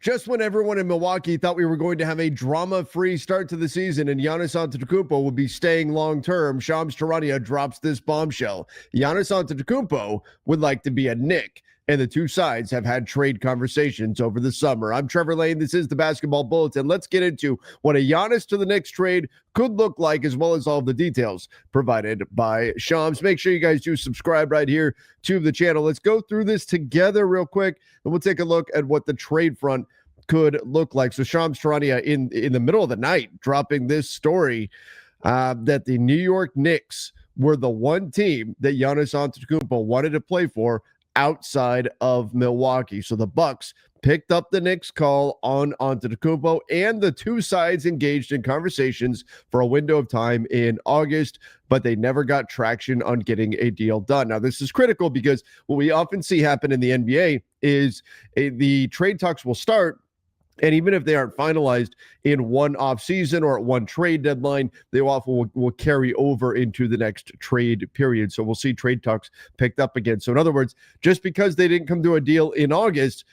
Just when everyone in Milwaukee thought we were going to have a drama-free start to the season and Giannis Antetokounmpo will be staying long-term, Shams Charania drops this bombshell. Giannis Antetokounmpo would like to be a Knick, and the two sides have had trade conversations over the summer. I'm Trevor Lane. This is the Basketball Bulletin. Let's get into what a Giannis to the Knicks trade could look like, as well as all of the details provided by Shams. Make sure you guys do subscribe right here to the channel. Let's go through this together real quick, and we'll take a look at what the trade front could look like. So Shams Charania in the middle of the night dropping this story that the New York Knicks were the one team that Giannis Antetokounmpo wanted to play for outside of Milwaukee. So the Bucks picked up the Knicks' call on Antetokounmpo, and the two sides engaged in conversations for a window of time in August, but they never got traction on getting a deal done. Now, this is critical because what we often see happen in the NBA is the trade talks will start, and even if they aren't finalized in one offseason or at one trade deadline, they often will carry over into the next trade period. So we'll see trade talks picked up again. So in other words, just because they didn't come to a deal in August,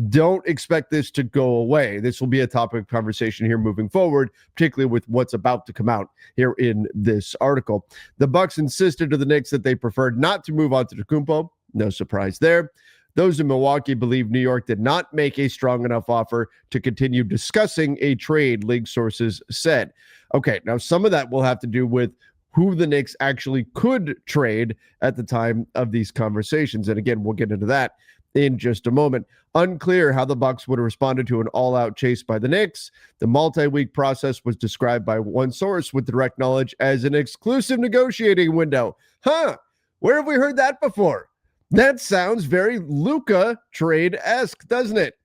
don't expect this to go away. This will be a topic of conversation here moving forward, particularly with what's about to come out here in this article. The Bucks insisted to the Knicks that they preferred not to move on to Antetokounmpo. No surprise there. Those in Milwaukee believe New York did not make a strong enough offer to continue discussing a trade, league sources said. Okay, now some of that will have to do with who the Knicks actually could trade at the time of these conversations. And again, we'll get into that in just a moment. Unclear how the Bucks would have responded to an all-out chase by the Knicks. The multi-week process was described by one source with direct knowledge as an exclusive negotiating window. Where have we heard that before? That sounds very Luka trade-esque, doesn't it?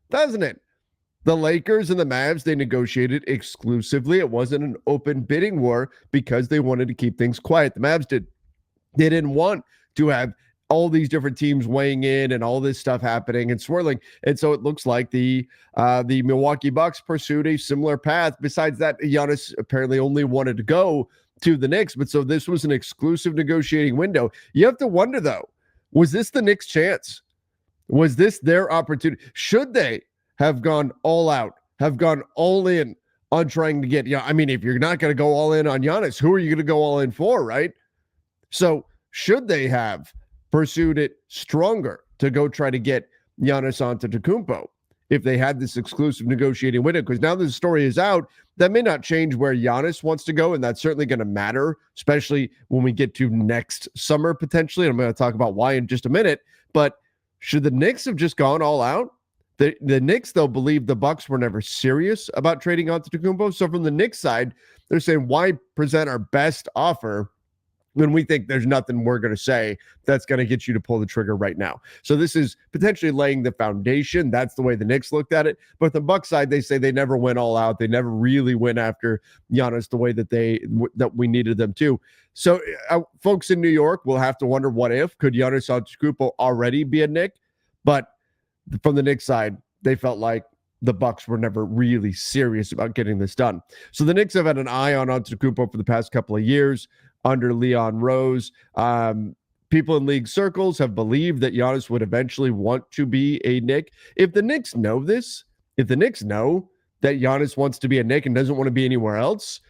The Lakers and the Mavs, they negotiated exclusively. It wasn't an open bidding war because they wanted to keep things quiet. The Mavs did. They didn't want to have all these different teams weighing in and all this stuff happening and swirling. And so it looks like the Milwaukee Bucks pursued a similar path. Besides that, Giannis apparently only wanted to go to the Knicks. But so this was an exclusive negotiating window. You have to wonder, though, was this the Knicks' chance? Was this their opportunity? Should they have gone all out, have gone all in on trying to get, if you're not going to go all in on Giannis, who are you going to go all in for, right? So should they have pursued it stronger to go try to get Giannis Antetokounmpo if they had this exclusive negotiating window? Because now the story is out, that may not change where Giannis wants to go, and that's certainly going to matter, especially when we get to next summer potentially. And I'm going to talk about why in just a minute. But should the Knicks have just gone all out? The Knicks, though, believe the Bucks were never serious about trading Antetokounmpo. So from the Knicks side, they're saying, why present our best offer when we think there's nothing we're going to say that's going to get you to pull the trigger right now? So this is potentially laying the foundation. That's the way the Knicks looked at it. But the Bucks side, they say they never went all out. They never really went after Giannis the way that we needed them to. So folks in New York will have to wonder, what if? Could Giannis Antetokounmpo already be a Knick? But from the Knicks side, they felt like the Bucks were never really serious about getting this done. So the Knicks have had an eye on Antetokounmpo for the past couple of years under Leon Rose. People in league circles have believed that Giannis would eventually want to be a Knick. If the Knicks know this, if the Knicks know that Giannis wants to be a Knick and doesn't want to be anywhere else,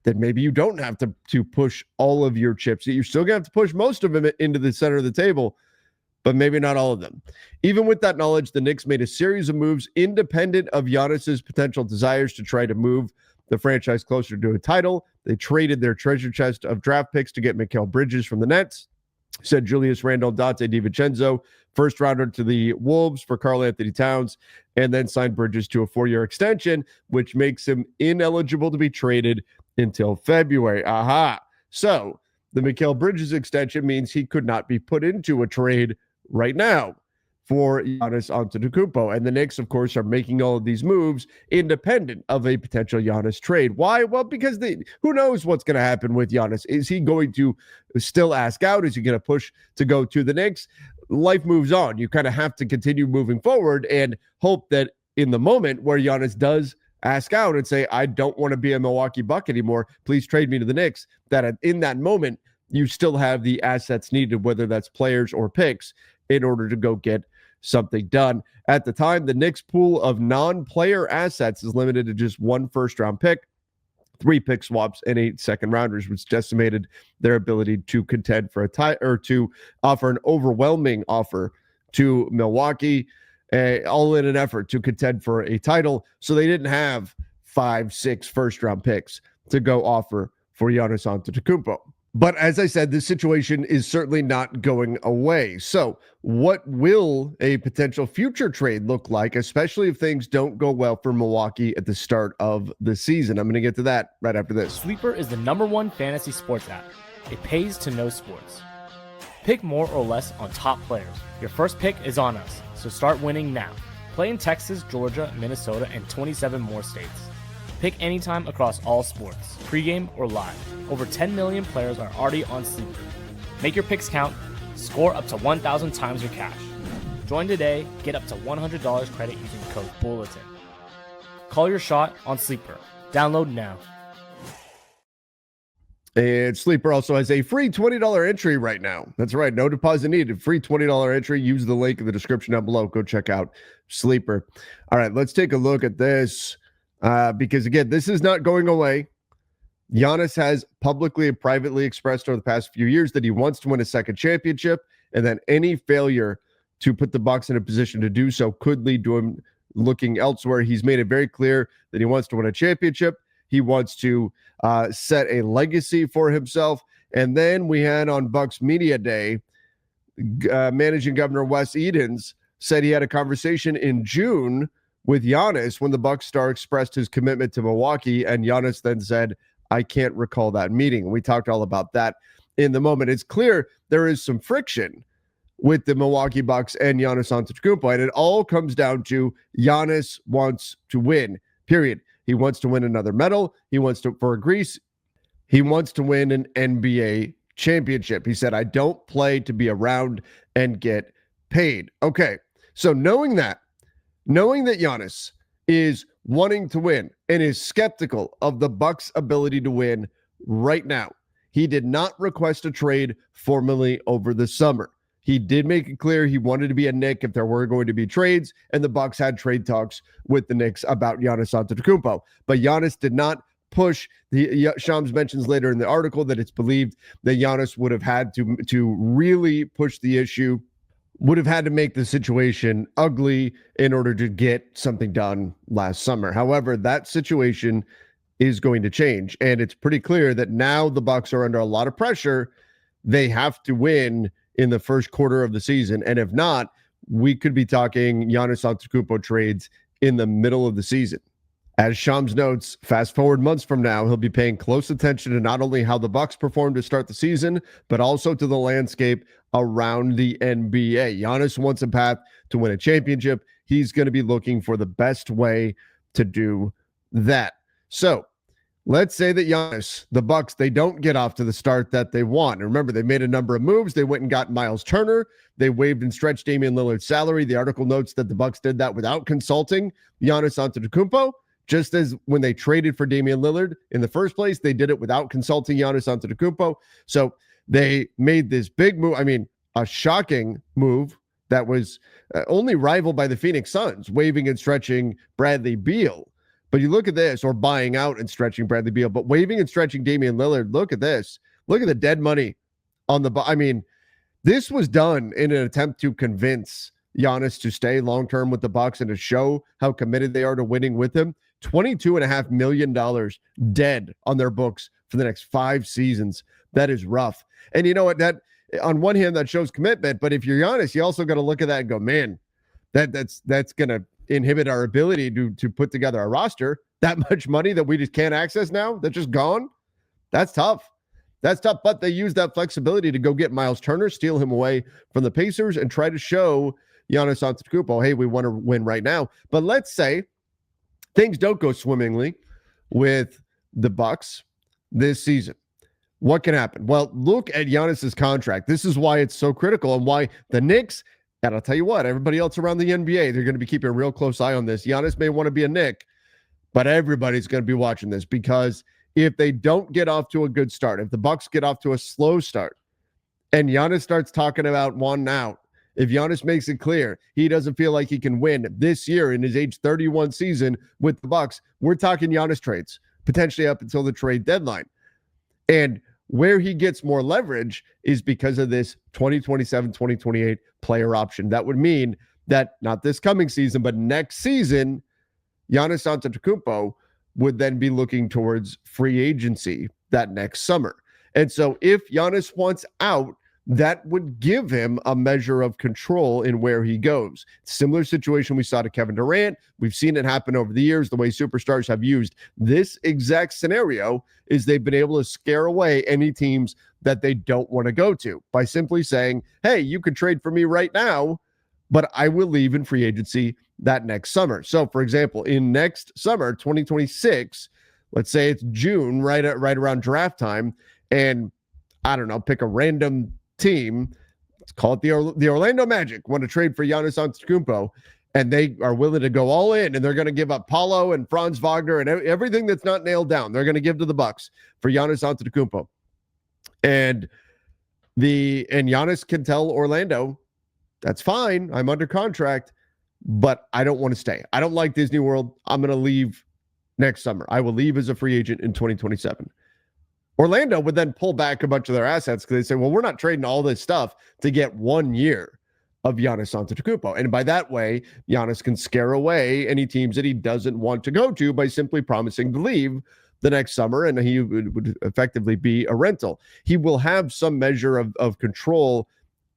then maybe you don't have to push all of your chips. You're still going to have to push most of them into the center of the table, but maybe not all of them. Even with that knowledge, the Knicks made a series of moves independent of Giannis's potential desires to try to move the franchise closer to a title. They traded their treasure chest of draft picks to get Mikal Bridges from the Nets, said Julius Randle, Dante DiVincenzo, first rounder to the Wolves for Karl Anthony Towns, and then signed Bridges to a 4-year extension, which makes him ineligible to be traded until February. So the Mikal Bridges extension means he could not be put into a trade right now for Giannis Antetokounmpo. And the Knicks, of course, are making all of these moves independent of a potential Giannis trade. Why? Well, because who knows what's going to happen with Giannis. Is he going to still ask out? Is he going to push to go to the Knicks? Life moves on. You kind of have to continue moving forward and hope that in the moment where Giannis does ask out and say, I don't want to be a Milwaukee Buck anymore, please trade me to the Knicks, that in that moment, you still have the assets needed, whether that's players or picks, in order to go get something done. At the time, the Knicks pool of non-player assets is limited to just 1 first-round pick, 3 pick swaps, and 8 second rounders, which decimated their ability to contend for a tie or to offer an overwhelming offer to Milwaukee, all in an effort to contend for a title. So they didn't have 5-6 first-round picks to go offer for Giannis Antetokounmpo. But as I said, this situation is certainly not going away. So what will a potential future trade look like, especially if things don't go well for Milwaukee at the start of the season? I'm going to get to that right after this. Sleeper is the #1 fantasy sports app. It pays to know sports. Pick more or less on top players. Your first pick is on us, so start winning now. Play in Texas, Georgia, Minnesota, and 27 more states. Pick anytime across all sports, pregame or live. Over 10 million players are already on Sleeper. Make your picks count. Score up to 1,000 times your cash. Join today. Get up to $100 credit using code Bulletin. Call your shot on Sleeper. Download now. And Sleeper also has a free $20 entry right now. That's right. No deposit needed. Free $20 entry. Use the link in the description down below. Go check out Sleeper. All right, let's take a look at this. Because again, this is not going away. Giannis has publicly and privately expressed over the past few years that he wants to win a second championship, and that any failure to put the Bucks in a position to do so could lead to him looking elsewhere. He's made it very clear that he wants to win a championship. He wants to set a legacy for himself. And then we had on Bucks Media Day, managing governor Wes Edens said he had a conversation in June with Giannis when the Bucks star expressed his commitment to Milwaukee, and Giannis then said, I can't recall that meeting. We talked all about that in the moment. It's clear there is some friction with the Milwaukee Bucks and Giannis Antetokounmpo, and it all comes down to Giannis wants to win, period. He wants to win another medal. He wants to, for Greece, he wants to win an NBA championship. He said, I don't play to be around and get paid. Okay, so knowing that Giannis is wanting to win and is skeptical of the Bucks' ability to win right now, he did not request a trade formally over the summer. He did make it clear he wanted to be a Knick if there were going to be trades, and the Bucks had trade talks with the Knicks about Giannis Antetokounmpo. But Giannis did not push. Shams mentions later in the article that it's believed that Giannis would have had to really push the issue, would have had to make the situation ugly in order to get something done last summer. However, that situation is going to change, and it's pretty clear that now the Bucks are under a lot of pressure. They have to win in the first quarter of the season, and if not, we could be talking Giannis Antetokounmpo trades in the middle of the season. As Shams notes, fast forward months from now, he'll be paying close attention to not only how the Bucks perform to start the season, but also to the landscape around the NBA. Giannis wants a path to win a championship. He's going to be looking for the best way to do that. So let's say that Giannis, the Bucks, they don't get off to the start that they want. And remember, they made a number of moves. They went and got Miles Turner. They waived and stretched Damian Lillard's salary. The article notes that the Bucks did that without consulting Giannis Antetokounmpo. Just as when they traded for Damian Lillard in the first place, they did it without consulting Giannis Antetokounmpo. So they made this big move. I mean, a shocking move that was only rivaled by the Phoenix Suns, waiving and stretching Bradley Beal. But you look at this, or buying out and stretching Bradley Beal, but waiving and stretching Damian Lillard. Look at this. Look at the dead money on the. I mean, this was done in an attempt to convince Giannis to stay long-term with the Bucks and to show how committed they are to winning with him. $22.5 million dead on their books for the next 5 seasons. That is rough. And you know what? That on one hand, that shows commitment, but if you're Giannis, you also got to look at that and go, man, that's going to inhibit our ability to put together a roster. That much money that we just can't access now, that's just gone. That's tough. That's tough. But they use that flexibility to go get Miles Turner, steal him away from the Pacers, and try to show Giannis Antetokounmpo, hey, we want to win right now. But let's say things don't go swimmingly with the Bucks this season. What can happen? Well, look at Giannis's contract. This is why it's so critical and why the Knicks, and I'll tell you what, everybody else around the NBA, they're going to be keeping a real close eye on this. Giannis may want to be a Knick, but everybody's going to be watching this, because if they don't get off to a good start, if the Bucks get off to a slow start and Giannis starts talking about wanting out if Giannis makes it clear he doesn't feel like he can win this year in his age 31 season with the Bucks, we're talking Giannis trades, potentially up until the trade deadline. And where he gets more leverage is because of this 2027, 2028 player option. That would mean that not this coming season, but next season, Giannis Antetokounmpo would then be looking towards free agency that next summer. And so if Giannis wants out, that would give him a measure of control in where he goes. Similar situation we saw to Kevin Durant. We've seen it happen over the years. The way superstars have used this exact scenario is they've been able to scare away any teams that they don't want to go to by simply saying, hey, you could trade for me right now, but I will leave in free agency that next summer. So, for example, in next summer, 2026, let's say it's June, right around draft time, and I don't know, pick a random team, let's call it the Orlando Magic, want to trade for Giannis Antetokounmpo, and they are willing to go all in, and they're going to give up Paulo and Franz Wagner and everything that's not nailed down. They're going to give to the Bucks for Giannis Antetokounmpo. And Giannis can tell Orlando, that's fine, I'm under contract, but I don't want to stay. I don't like Disney World. I'm going to leave next summer. I will leave as a free agent in 2027. Orlando would then pull back a bunch of their assets because they say, well, we're not trading all this stuff to get 1 year of Giannis Antetokounmpo. And by that way, Giannis can scare away any teams that he doesn't want to go to by simply promising to leave the next summer, and he would effectively be a rental. He will have some measure of control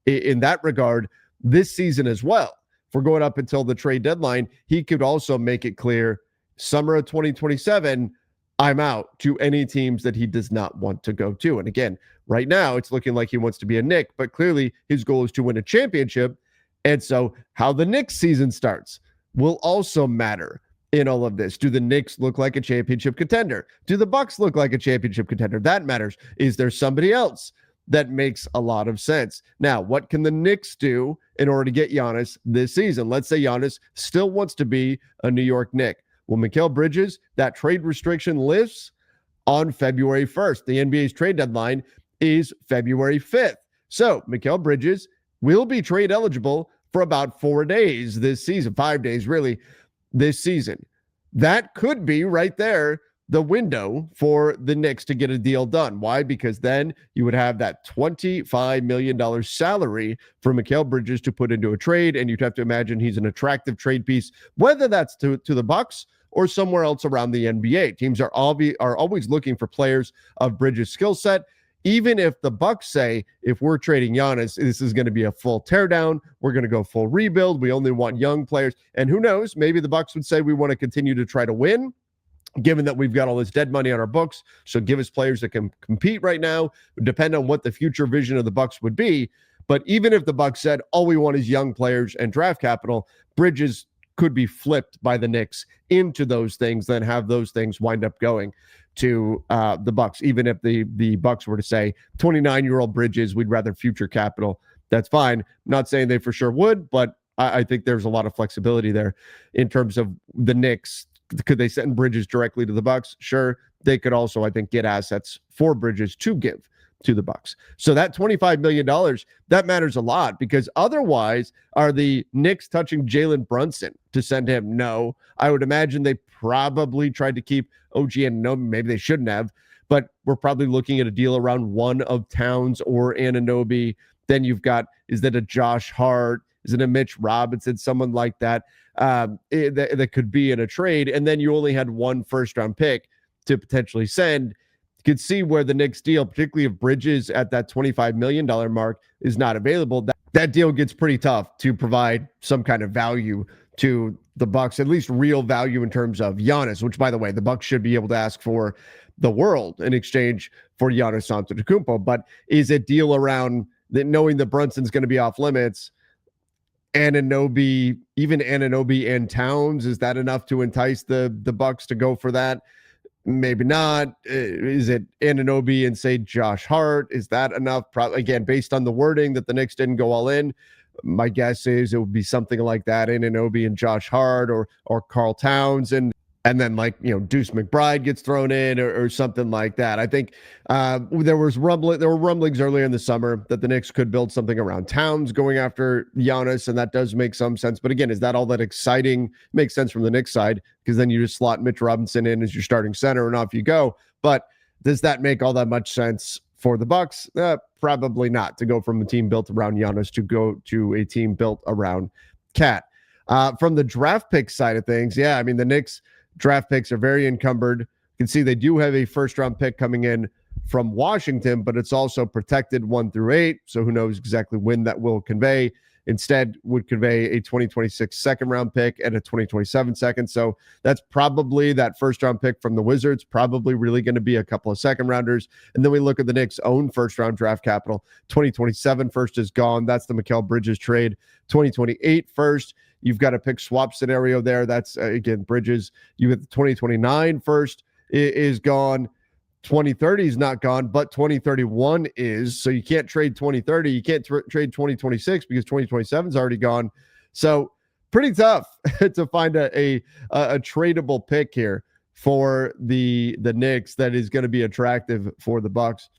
in that regard this season as well. If we're going up until the trade deadline, he could also make it clear summer of 2027, I'm out to any teams that he does not want to go to. And again, right now it's looking like he wants to be a Knick, but clearly his goal is to win a championship. And so how the Knicks season starts will also matter in all of this. Do the Knicks look like a championship contender? Do the Bucks look like a championship contender? That matters. Is there somebody else that makes a lot of sense? Now, what can the Knicks do in order to get Giannis this season? Let's say Giannis still wants to be a New York Knick. Well, Mikal Bridges, that trade restriction lifts on February 1st. The NBA's trade deadline is February 5th. So Mikal Bridges will be trade eligible for about 4 days this season, 5 days really this season. That could be right there the window for the Knicks to get a deal done. Why? Because then you would have that $25 million salary for Mikal Bridges to put into a trade, and you'd have to imagine he's an attractive trade piece, whether that's to the Bucks or somewhere else around the NBA. Teams are always looking for players of Bridges' skill set. Even if the Bucks say, if we're trading Giannis, this is going to be a full teardown, we're going to go full rebuild, we only want young players. And who knows, maybe the Bucks would say we want to continue to try to win, given that we've got all this dead money on our books. So give us players that can compete right now. It would depend on what the future vision of the Bucks would be. But even if the Bucks said all we want is young players and draft capital, Bridges could be flipped by the Knicks into those things, then have those things wind up going to the Bucks. Even if the Bucks were to say 29-year-old Bridges, we'd rather future capital. That's fine. Not saying they for sure would, but I think there's a lot of flexibility there in terms of the Knicks. Could they send Bridges directly to the Bucks? Sure. They could also, I think, get assets for Bridges to give to the Bucks. So that $25 million, that matters a lot, because otherwise, are the Knicks touching Jalen Brunson to send him? No. I would imagine they probably tried to keep OG Anunoby. Maybe they shouldn't have, but we're probably looking at a deal around one of Towns or Anunoby. Then you've got, is that a Josh Hart? Is it a Mitch Robinson? Someone like that that could be in a trade. And then you only had one first-round pick to potentially send. You could see where the Knicks deal, particularly if Bridges at that $25 million mark is not available, that deal gets pretty tough to provide some kind of value to the Bucks, at least real value in terms of Giannis, which, by the way, the Bucks should be able to ask for the world in exchange for Giannis Antetokounmpo. But is a deal around that, knowing that Brunson's going to be off limits, Anunoby, even Anunoby and Towns, is that enough to entice the Bucks to go for that? Maybe not. Is it Anunoby and say Josh Hart? Is that enough? Probably, again, based on the wording that the Knicks didn't go all in, my guess is it would be something like that, Anunoby and Josh Hart or Karl Towns. And And then Deuce McBride gets thrown in or something like that. I think there were rumblings earlier in the summer that the Knicks could build something around Towns going after Giannis, and that does make some sense. But again, is that all that exciting? Makes sense from the Knicks side because then you just slot Mitch Robinson in as your starting center and off you go. But does that make all that much sense for the Bucks? Probably not, to go from a team built around Giannis to go to a team built around Cat. From the draft pick side of things, yeah, I mean, the Knicks draft picks are very encumbered. You can see they do have a first-round pick coming in from Washington, but it's also protected 1 through 8, so who knows exactly when that will convey. Instead, would convey a 2026 second-round pick and a 2027 second. So that's probably that first-round pick from the Wizards, probably really going to be a couple of second-rounders. And then we look at the Knicks' own first-round draft capital. 2027 first is gone. That's the Mikal Bridges trade. 2028 first. You've got a pick swap scenario there. That's, again, Bridges. You have the 2029 first is gone. 2030 is not gone, but 2031 is. So you can't trade 2030. You can't trade 2026 because 2027 is already gone. So pretty tough to find a tradable pick here for the Knicks that is going to be attractive for the Bucks.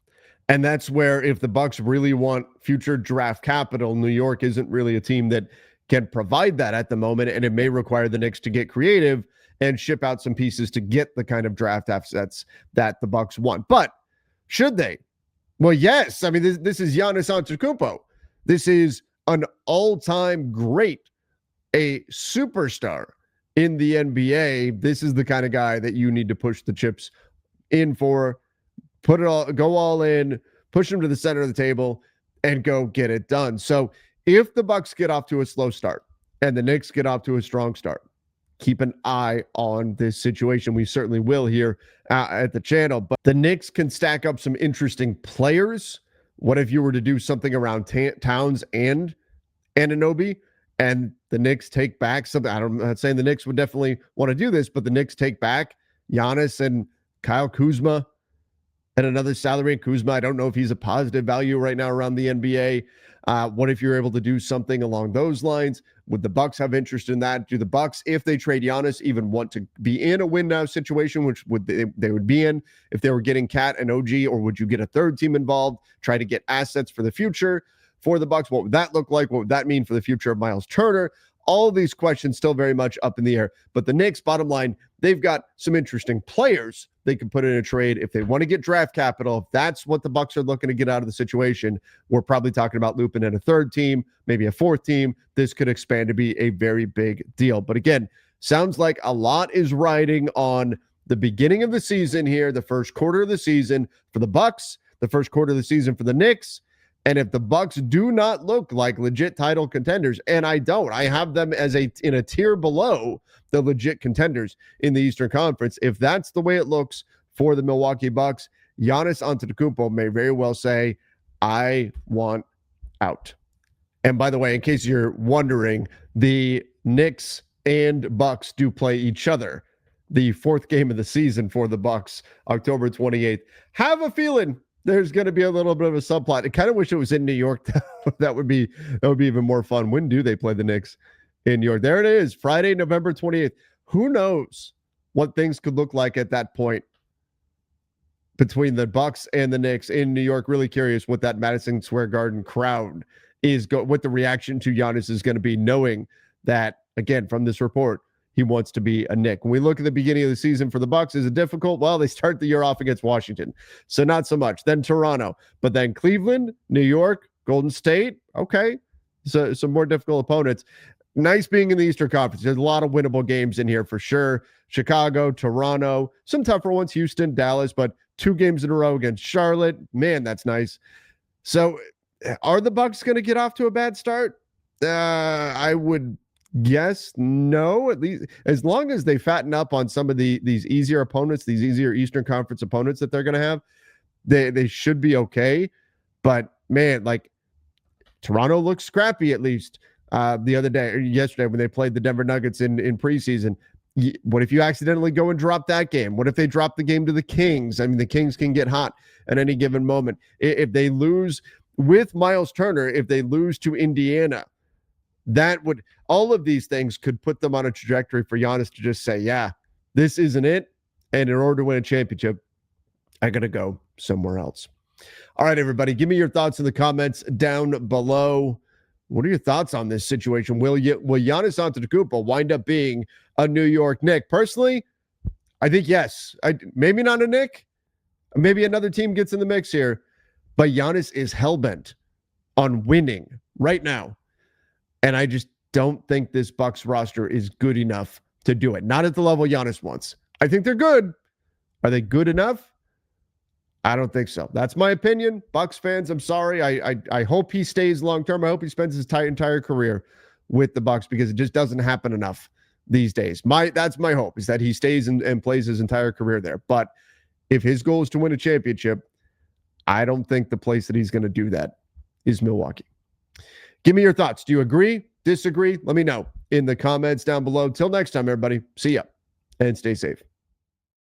And that's where, if the Bucks really want future draft capital, New York isn't really a team that can provide that at the moment, and it may require the Knicks to get creative and ship out some pieces to get the kind of draft assets that the Bucks want. But should they? Well, yes. I mean, this is Giannis Antetokounmpo. This is an all-time great, a superstar in the NBA. This is the kind of guy that you need to push the chips in for, go all in, push him to the center of the table, and go get it done. So if the Bucks get off to a slow start and the Knicks get off to a strong start, keep an eye on this situation. We certainly will here at the channel. But the Knicks can stack up some interesting players. What if you were to do something around Towns and Anunoby, and the Knicks take back something? I'm not saying the Knicks would definitely want to do this, but the Knicks take back Giannis and Kyle Kuzma and another salary. And Kuzma, I don't know if he's a positive value right now around the NBA. What if you're able to do something along those lines? Would the Bucks have interest in that? Do the Bucks, if they trade Giannis, even want to be in a win now situation, which would they would be in if they were getting Cat and OG, or would you get a third team involved, try to get assets for the future for the Bucks? What would that look like? What would that mean for the future of Miles Turner? All of these questions still very much up in the air. But the Knicks, bottom line, they've got some interesting players they can put in a trade if they want to get draft capital. If that's what the Bucks are looking to get out of the situation, we're probably talking about looping in a third team, maybe a fourth team. This could expand to be a very big deal. But again, sounds like a lot is riding on the beginning of the season here, the first quarter of the season for the Bucks, the first quarter of the season for the Knicks. And if the Bucks do not look like legit title contenders, and I have them as in a tier below the legit contenders in the Eastern Conference. If that's the way it looks for the Milwaukee Bucks, Giannis Antetokounmpo may very well say, I want out. And by the way, in case you're wondering, the Knicks and Bucks do play each other. The fourth game of the season for the Bucks, October 28th. Have a feeling there's going to be a little bit of a subplot. I kind of wish it was in New York. That would be even more fun. When do they play the Knicks in New York? There it is, Friday, November 28th. Who knows what things could look like at that point between the Bucks and the Knicks in New York. Really curious what that Madison Square Garden crowd is, what the reaction to Giannis is going to be, knowing that, again, from this report, he wants to be a Knick. When we look at the beginning of the season for the Bucks, is it difficult? Well, they start the year off against Washington, so not so much. Then Toronto, but then Cleveland, New York, Golden State. Okay, so some more difficult opponents. Nice being in the Eastern Conference. There's a lot of winnable games in here for sure. Chicago, Toronto, some tougher ones, Houston, Dallas, but 2 games in a row against Charlotte. Man, that's nice. So are the Bucks going to get off to a bad start? I would guess no, at least as long as they fatten up on some of these easier opponents, these easier Eastern Conference opponents that they're going to have, they should be okay. But man, like Toronto looks scrappy at least the other day or yesterday when they played the Denver Nuggets in preseason. What if you accidentally go and drop that game? What if they drop the game to the Kings? I mean, the Kings can get hot at any given moment. If they lose with Miles Turner, if they lose to Indiana, that would, all of these things could put them on a trajectory for Giannis to just say, yeah, This isn't it. And in order to win a championship, I got to go somewhere else. All right, everybody, give me your thoughts in the comments down below. What are your thoughts on this situation? Will Giannis Antetokounmpo wind up being a New York Knick? Personally, I think yes. Maybe not a Knick. Maybe another team gets in the mix here. But Giannis is hellbent on winning right now. And I just don't think this Bucks roster is good enough to do it. Not at the level Giannis wants. I think they're good. Are they good enough? I don't think so. That's my opinion. Bucks fans, I'm sorry. I hope he stays long term. I hope he spends his entire career with the Bucks because it just doesn't happen enough these days. That's my hope, is that he stays and plays his entire career there. But if his goal is to win a championship, I don't think the place that he's going to do that is Milwaukee. Give me your thoughts. Do you agree? Disagree? Let me know in the comments down below. Till next time, everybody. See ya and stay safe.